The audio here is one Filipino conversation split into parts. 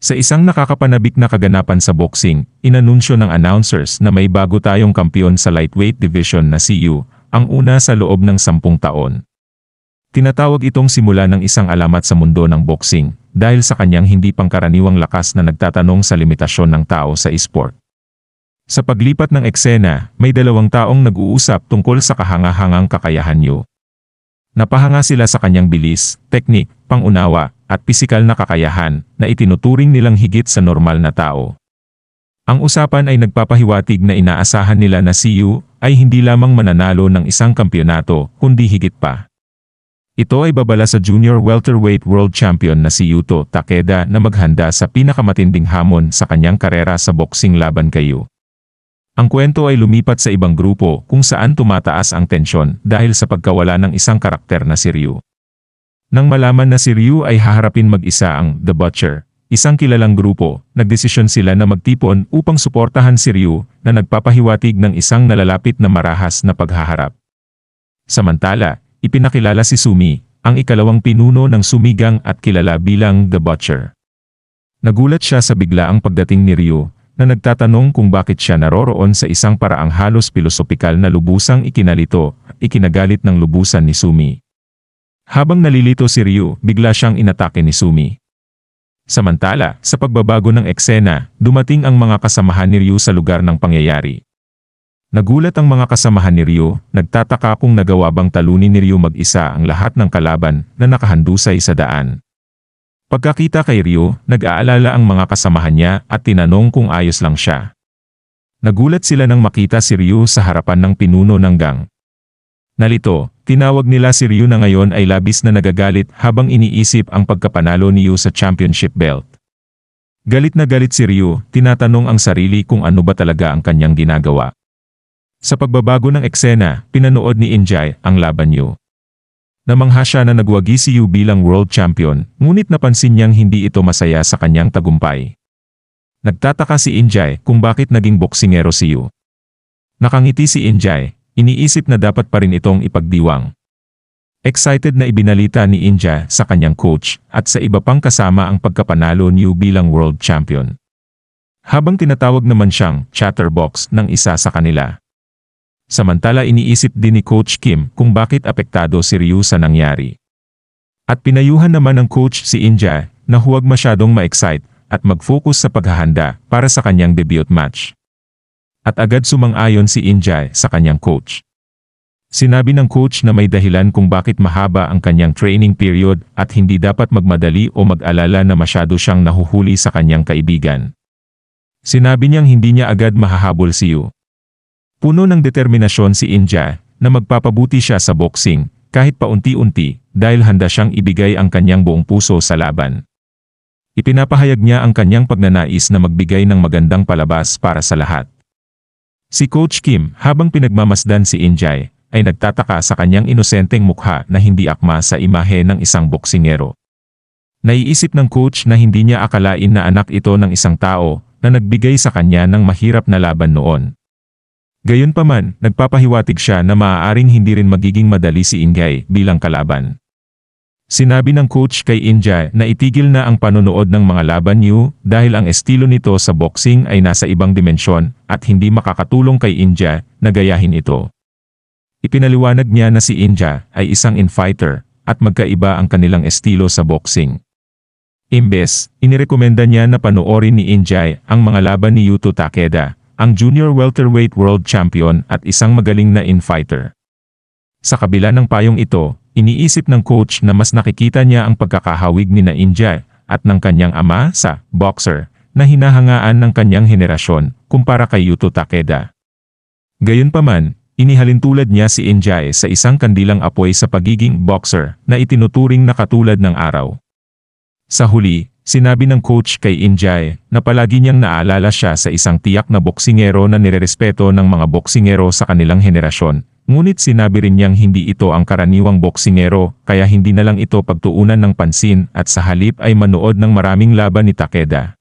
Sa isang nakakapanabik na kaganapan sa boxing, inanunsyo ng announcers na may bago tayong kampiyon sa lightweight division na si Yu, ang una sa loob ng 10 taon. Tinatawag itong simula ng isang alamat sa mundo ng boxing dahil sa kanyang hindi pangkaraniwang lakas na nagtatanong sa limitasyon ng tao sa esport. Sa paglipat ng eksena, may 2 taong nag-uusap tungkol sa kahangahangang kakayahan Yu. Napahanga sila sa kanyang bilis, teknik, pangunawa, at pisikal na kakayahan na itinuturing nilang higit sa normal na tao. Ang usapan ay nagpapahiwatig na inaasahan nila na si Yu ay hindi lamang mananalo ng isang kampyonato kundi higit pa. Ito ay babala sa junior welterweight world champion na si Yuto Takeda na maghanda sa pinakamatinding hamon sa kanyang karera sa boxing laban kay Yu. Ang kwento ay lumipat sa ibang grupo kung saan tumataas ang tensyon dahil sa pagkawala ng isang karakter na si Ryu. Nang malaman na si Ryu ay haharapin mag-isa ang The Butcher, isang kilalang grupo, nagdesisyon sila na magtipon upang suportahan si Ryu na nagpapahiwatig ng isang nalalapit na marahas na paghaharap. Samantala, ipinakilala si Sumi, ang ikalawang pinuno ng Sumigang at kilala bilang The Butcher. Nagulat siya sa biglaang pagdating ni Ryu, na nagtatanong kung bakit siya naroroon sa isang paraang halos pilosopikal na lubusang ikinalito, ikinagalit ng lubusan ni Sumi. Habang nalilito si Ryu, bigla siyang inatake ni Sumi. Samantala, sa pagbabago ng eksena, dumating ang mga kasamahan ni Ryu sa lugar ng pangyayari. Nagulat ang mga kasamahan ni Ryu, nagtataka kung nagawa bang talunin ni Ryu mag-isa ang lahat ng kalaban na nakahandusay sa daan. Pagkakita kay Ryu, nag-aalala ang mga kasamahan niya at tinanong kung ayos lang siya. Nagulat sila nang makita si Ryu sa harapan ng pinuno ng gang. Nalito, tinawag nila si Ryu na ngayon ay labis na nagagalit habang iniisip ang pagkapanalo ni Yu sa championship belt. Galit na galit si Ryu, tinatanong ang sarili kung ano ba talaga ang kanyang ginagawa. Sa pagbabago ng eksena, pinanood ni Injay ang laban Yu. Namangha siya na nagwagi si Yu bilang world champion, ngunit napansin niyang hindi ito masaya sa kanyang tagumpay. Nagtataka si Injay kung bakit naging boksingero si Yu. Nakangiti si Injay. Iniisip na dapat pa rin itong ipagdiwang. Excited na ibinalita ni Inja sa kanyang coach at sa iba pang kasama ang pagkapanalo ni Yu bilang world champion. Habang tinatawag naman siyang chatterbox ng isa sa kanila. Samantala iniisip din ni Coach Kim kung bakit apektado si Ryu sa nangyari. At pinayuhan naman ng coach si Inja na huwag masyadong ma-excite at mag-focus sa paghahanda para sa kanyang debut match. At agad sumang-ayon si Injay sa kanyang coach. Sinabi ng coach na may dahilan kung bakit mahaba ang kanyang training period at hindi dapat magmadali o mag-alala na masyado siyang nahuhuli sa kanyang kaibigan. Sinabi niyang hindi niya agad mahahabol si Yu. Puno ng determinasyon si Injay na magpapabuti siya sa boxing kahit paunti-unti dahil handa siyang ibigay ang kanyang buong puso sa laban. Ipinapahayag niya ang kanyang pagnanais na magbigay ng magandang palabas para sa lahat. Si Coach Kim, habang pinagmamasdan si Injay, ay nagtataka sa kanyang inosenteng mukha na hindi akma sa imahe ng isang boksingero. Naiisip ng coach na hindi niya akalain na anak ito ng isang tao na nagbigay sa kanya ng mahirap na laban noon. Gayunpaman, nagpapahiwatig siya na maaaring hindi rin magiging madali si Injay bilang kalaban. Sinabi ng coach kay Injay na itigil na ang panonood ng mga laban Yu dahil ang estilo nito sa boxing ay nasa ibang dimensyon at hindi makakatulong kay Injay na gayahin ito. Ipinaliwanag niya na si Injay ay isang in-fighter at magkaiba ang kanilang estilo sa boxing. Imbes, inirekomenda niya na panoorin ni Injay ang mga laban ni Yuto Takeda, ang junior welterweight world champion at isang magaling na in-fighter. Sa kabila ng payong ito, iniisip ng coach na mas nakikita niya ang pagkakahawig ni na Injay at ng kanyang ama sa boxer na hinahangaan ng kanyang henerasyon kumpara kay Yuto Takeda. Gayunpaman, inihalintulad niya si Injay sa isang kandilang apoy sa pagiging boxer na itinuturing na katulad ng araw. Sa huli, sinabi ng coach kay Injay na palagi niyang naalala siya sa isang tiyak na boksingero na nirerespeto ng mga boksingero sa kanilang henerasyon. Ngunit sinabi rin niyang hindi ito ang karaniwang boksingero kaya hindi na lang ito pagtuunan ng pansin at sa halip ay manood ng maraming laban ni Takeda.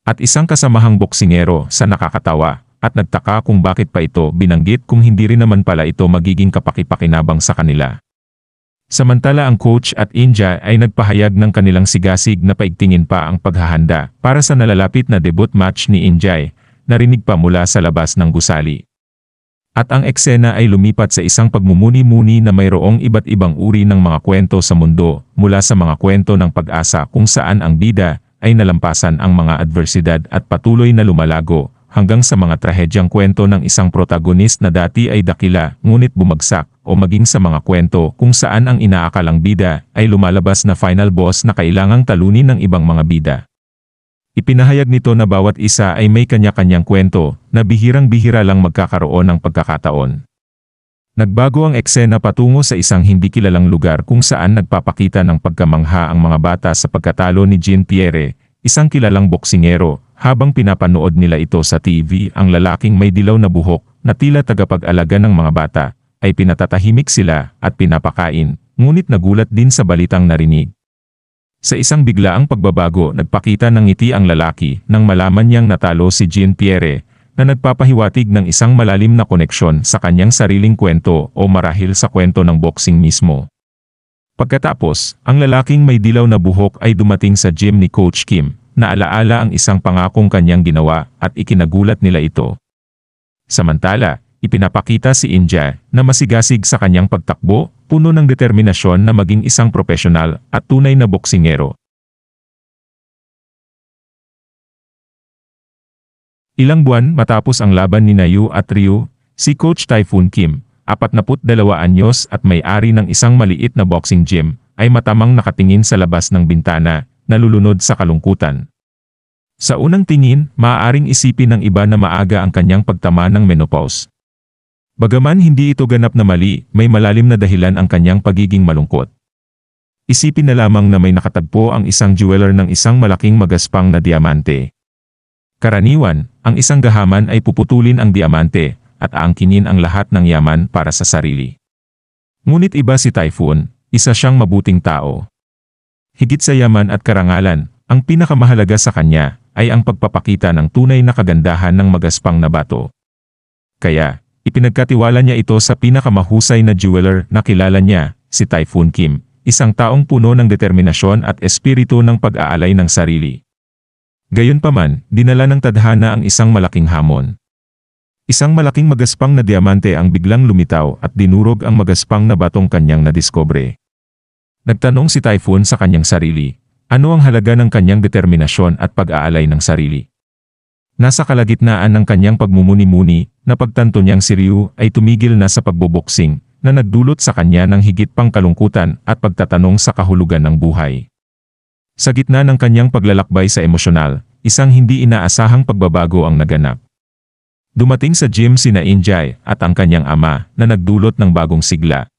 At isang kasamahang boksingero sa nakakatawa at nagtaka kung bakit pa ito binanggit kung hindi rin naman pala ito magiging kapaki-pakinabang sa kanila. Samantala ang coach at Injay ay nagpahayag ng kanilang sigasig na paigtingin pa ang paghahanda para sa nalalapit na debut match ni Injay, narinig pa mula sa labas ng gusali. At ang eksena ay lumipat sa isang pagmumuni-muni na mayroong iba't ibang uri ng mga kwento sa mundo, mula sa mga kwento ng pag-asa kung saan ang bida ay nalampasan ang mga adversidad at patuloy na lumalago, hanggang sa mga trahedyang kwento ng isang protagonist na dati ay dakila ngunit bumagsak, o maging sa mga kwento kung saan ang inaakalang bida ay lumalabas na final boss na kailangang talunin ng ibang mga bida. Ipinahayag nito na bawat isa ay may kanya-kanyang kwento na bihirang-bihira lang magkakaroon ng pagkakataon. Nagbago ang eksena patungo sa isang hindi kilalang lugar kung saan nagpapakita ng pagkamangha ang mga bata sa pagkatalo ni Jean Pierre, isang kilalang boksingero. Habang pinapanood nila ito sa TV, ang lalaking may dilaw na buhok na tila tagapag-alaga ng mga bata, ay pinatatahimik sila at pinapakain, ngunit nagulat din sa balitang narinig. Sa isang biglaang pagbabago, nagpakita ng ngiti ang lalaki nang malaman niyang natalo si Jean Pierre, na nagpapahiwatig ng isang malalim na koneksyon sa kanyang sariling kwento o marahil sa kwento ng boxing mismo. Pagkatapos, ang lalaking may dilaw na buhok ay dumating sa gym ni Coach Kim, na alaala ang isang pangakong kanyang ginawa at ikinagulat nila ito. Samantala, ipinapakita si Injay na masigasig sa kanyang pagtakbo, puno ng determinasyon na maging isang profesional at tunay na boksingero. Ilang buwan matapos ang laban ni Yu at Ryu, si Coach Typhoon Kim, 42 anyos at may-ari ng isang maliit na boxing gym, ay matamang nakatingin sa labas ng bintana, nalulunod sa kalungkutan. Sa unang tingin, maaaring isipin ng iba na maaga ang kanyang pagtama ng menopause. Bagaman hindi ito ganap na mali, may malalim na dahilan ang kanyang pagiging malungkot. Isipin na lamang na may nakatagpo ang isang jeweler ng isang malaking magaspang na diamante. Karaniwan, ang isang gahaman ay puputulin ang diamante at aangkinin ang lahat ng yaman para sa sarili. Ngunit iba si Typhoon, isa siyang mabuting tao. Higit sa yaman at karangalan, ang pinakamahalaga sa kanya ay ang pagpapakita ng tunay na kagandahan ng magaspang na bato. Kaya, ipinagkatiwala niya ito sa pinakamahusay na jeweler na kilala niya, si Typhoon Kim, isang taong puno ng determinasyon at espiritu ng pag-aalay ng sarili. Gayunpaman, dinala ng tadhana ang isang malaking hamon. Isang malaking magaspang na diamante ang biglang lumitaw at dinurog ang magaspang na batong kanyang nadiskubre. Nagtanong si Typhoon sa kanyang sarili, ano ang halaga ng kanyang determinasyon at pag-aalay ng sarili? Nasa kalagitnaan ng kanyang pagmumuni-muni, napagtanto niyang si Ryu ay tumigil na sa pagboboksing, na nagdulot sa kanya ng higit pang kalungkutan at pagtatanong sa kahulugan ng buhay. Sa gitna ng kanyang paglalakbay sa emosyonal, isang hindi inaasahang pagbabago ang naganap. Dumating sa gym sina Injay at ang kanyang ama na nagdulot ng bagong sigla.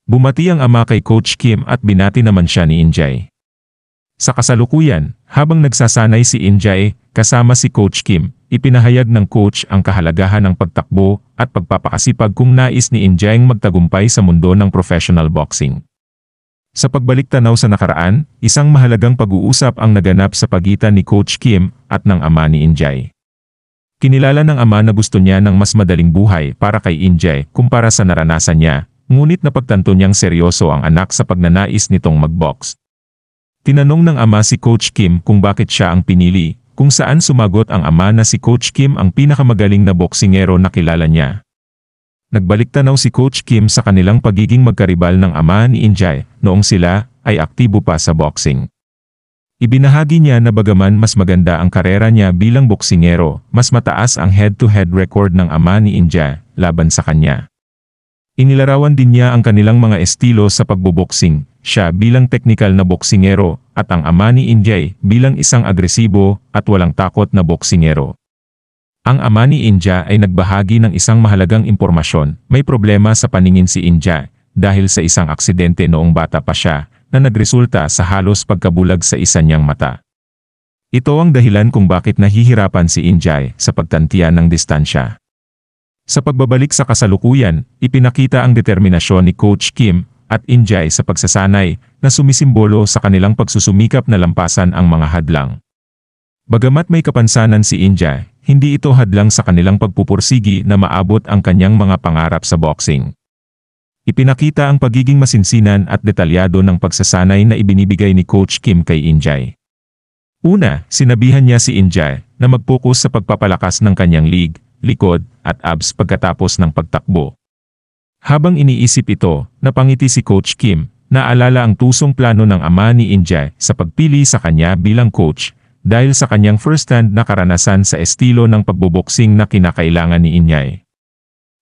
Bumati ang ama kay Coach Kim at binati naman siya ni Injay. Sa kasalukuyan, habang nagsasanay si Injay kasama si Coach Kim, ipinahayag ng coach ang kahalagahan ng pagtakbo at pagpapakasipag kung nais ni Injay magtagumpay sa mundo ng professional boxing. Sa pagbalik tanaw sa nakaraan, isang mahalagang pag-uusap ang naganap sa pagitan ni Coach Kim at ng ama ni Injay. Kinilala ng ama na gusto niya ng mas madaling buhay para kay Injay kumpara sa naranasan niya, ngunit napagtanto niyang seryoso ang anak sa pagnanais nitong mag-box. Tinanong ng ama si Coach Kim kung bakit siya ang pinili, kung saan sumagot ang ama na si Coach Kim ang pinakamagaling na boksingero na kilala niya. Nagbalik tanaw si Coach Kim sa kanilang pagiging magkaribal ng ama ni Injay noong sila ay aktibo pa sa boxing. Ibinahagi niya na bagaman mas maganda ang karera niya bilang boksingero, mas mataas ang head-to-head record ng ama ni Injay laban sa kanya. Inilarawan din niya ang kanilang mga estilo sa pagboboksing, siya bilang teknikal na boksingero at ang ama ni Injay bilang isang agresibo at walang takot na boksingero. Ang ama ni Injay ay nagbahagi ng isang mahalagang impormasyon, may problema sa paningin si Injay dahil sa isang aksidente noong bata pa siya na nagresulta sa halos pagkabulag sa isa niyang mata. Ito ang dahilan kung bakit nahihirapan si Injay sa pagtantiyan ng distansya. Sa pagbabalik sa kasalukuyan, ipinakita ang determinasyon ni Coach Kim at Injay sa pagsasanay na sumisimbolo sa kanilang pagsusumikap na lampasan ang mga hadlang. Bagamat may kapansanan si Injay, hindi ito hadlang sa kanilang pagpupursigi na maabot ang kanyang mga pangarap sa boxing. Ipinakita ang pagiging masinsinan at detalyado ng pagsasanay na ibinibigay ni Coach Kim kay Injay. Una, sinabihan niya si Injay na mag-focus sa pagpapalakas ng kanyang leg, likod, at abs pagkatapos ng pagtakbo. Habang iniisip ito, napangiti si Coach Kim, naalala ang tusong plano ng ama ni Injay sa pagpili sa kanya bilang coach, dahil sa kanyang first-hand na karanasan sa estilo ng pagboboksing na kinakailangan ni Injay.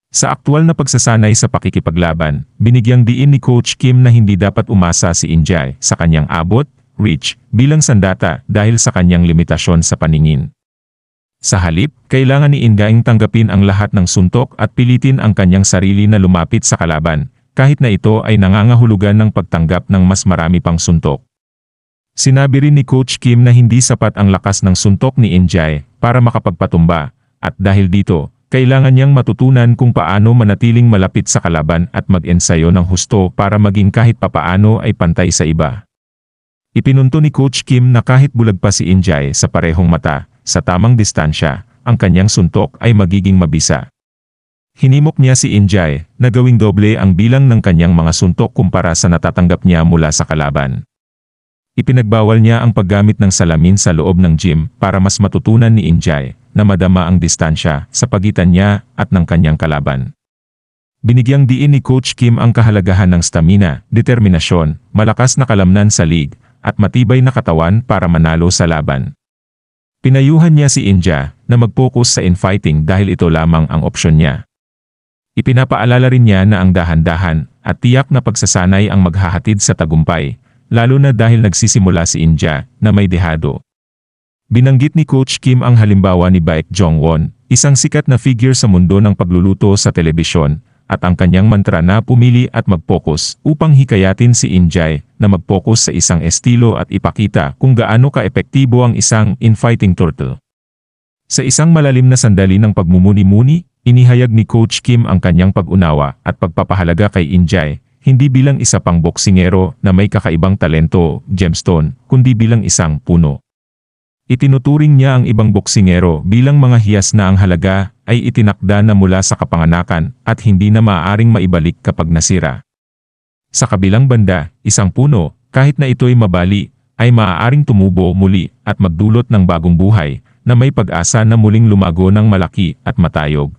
Sa aktual na pagsasanay sa pakikipaglaban, binigyang diin ni Coach Kim na hindi dapat umasa si Injay sa kanyang abot, reach, bilang sandata dahil sa kanyang limitasyon sa paningin. Sa halip, kailangan ni Injay tanggapin ang lahat ng suntok at pilitin ang kanyang sarili na lumapit sa kalaban, kahit na ito ay nangangahulugan ng pagtanggap ng mas marami pang suntok. Sinabi rin ni Coach Kim na hindi sapat ang lakas ng suntok ni Injay para makapagpatumba, at dahil dito, kailangan niyang matutunan kung paano manatiling malapit sa kalaban at mag-ensayo ng husto para maging kahit papaano ay pantay sa iba. Ipinunto ni Coach Kim na kahit bulag pa si Injay sa parehong mata, sa tamang distansya, ang kanyang suntok ay magiging mabisa. Hinimok niya si Injay na gawing doble ang bilang ng kanyang mga suntok kumpara sa natatanggap niya mula sa kalaban. Ipinagbawal niya ang paggamit ng salamin sa loob ng gym para mas matutunan ni Injay na madama ang distansya sa pagitan niya at ng kanyang kalaban. Binigyang diin ni Coach Kim ang kahalagahan ng stamina, determinasyon, malakas na kalamnan sa league, at matibay na katawan para manalo sa laban. Pinayuhan niya si Injay na mag-focus sa infighting dahil ito lamang ang opsyon niya. Ipinapaalala rin niya na ang dahan-dahan at tiyak na pagsasanay ang maghahatid sa tagumpay, lalo na dahil nagsisimula si Injay na may dehado. Binanggit ni Coach Kim ang halimbawa ni Baek Jong-won, isang sikat na figure sa mundo ng pagluluto sa telebisyon, at ang kanyang mantra na pumili at mag-focus upang hikayatin si Injay na mag-focus sa isang estilo at ipakita kung gaano ka-epektibo ang isang infighting turtle. Sa isang malalim na sandali ng pagmumuni-muni, inihayag ni Coach Kim ang kanyang pag-unawa at pagpapahalaga kay Injay, hindi bilang isa pang boksingero na may kakaibang talento, gemstone, kundi bilang isang puno. Itinuturing niya ang ibang boksingero bilang mga hiyas na ang halaga ay itinakda na mula sa kapanganakan at hindi na maaaring maibalik kapag nasira. Sa kabilang banda, isang puno, kahit na ito'y mabali, ay maaaring tumubo muli at magdulot ng bagong buhay na may pag-asa na muling lumago ng malaki at matayog.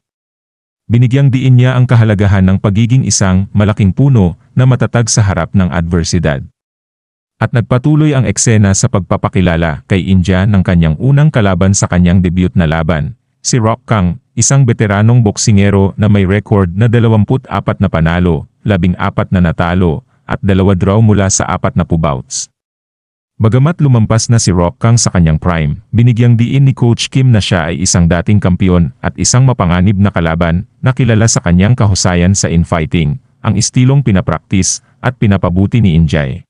Binigyang diin niya ang kahalagahan ng pagiging isang malaking puno na matatag sa harap ng adversidad. At nagpatuloy ang eksena sa pagpapakilala kay Injay ng kanyang unang kalaban sa kanyang debut na laban, si Rock Kang, isang veteranong boksingero na may record na 24 na panalo, 14 na natalo, at 2 draw mula sa 40 bouts. Bagamat lumampas na si Rock Kang sa kanyang prime, binigyang diin ni Coach Kim na siya ay isang dating kampiyon at isang mapanganib na kalaban na kilala sa kanyang kahusayan sa infighting, ang estilong pinapraktis at pinapabuti ni Injay.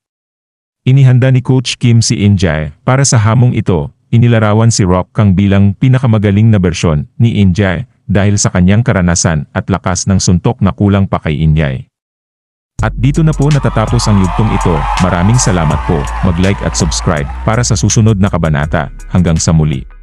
Inihanda ni Coach Kim si Injay para sa hamong ito, inilarawan si Rock Kang bilang pinakamagaling na bersyon ni Injay dahil sa kanyang karanasan at lakas ng suntok na kulang pa kay Injay. At dito na po natatapos ang yugtong ito. Maraming salamat po. Mag-like at subscribe para sa susunod na kabanata. Hanggang sa muli.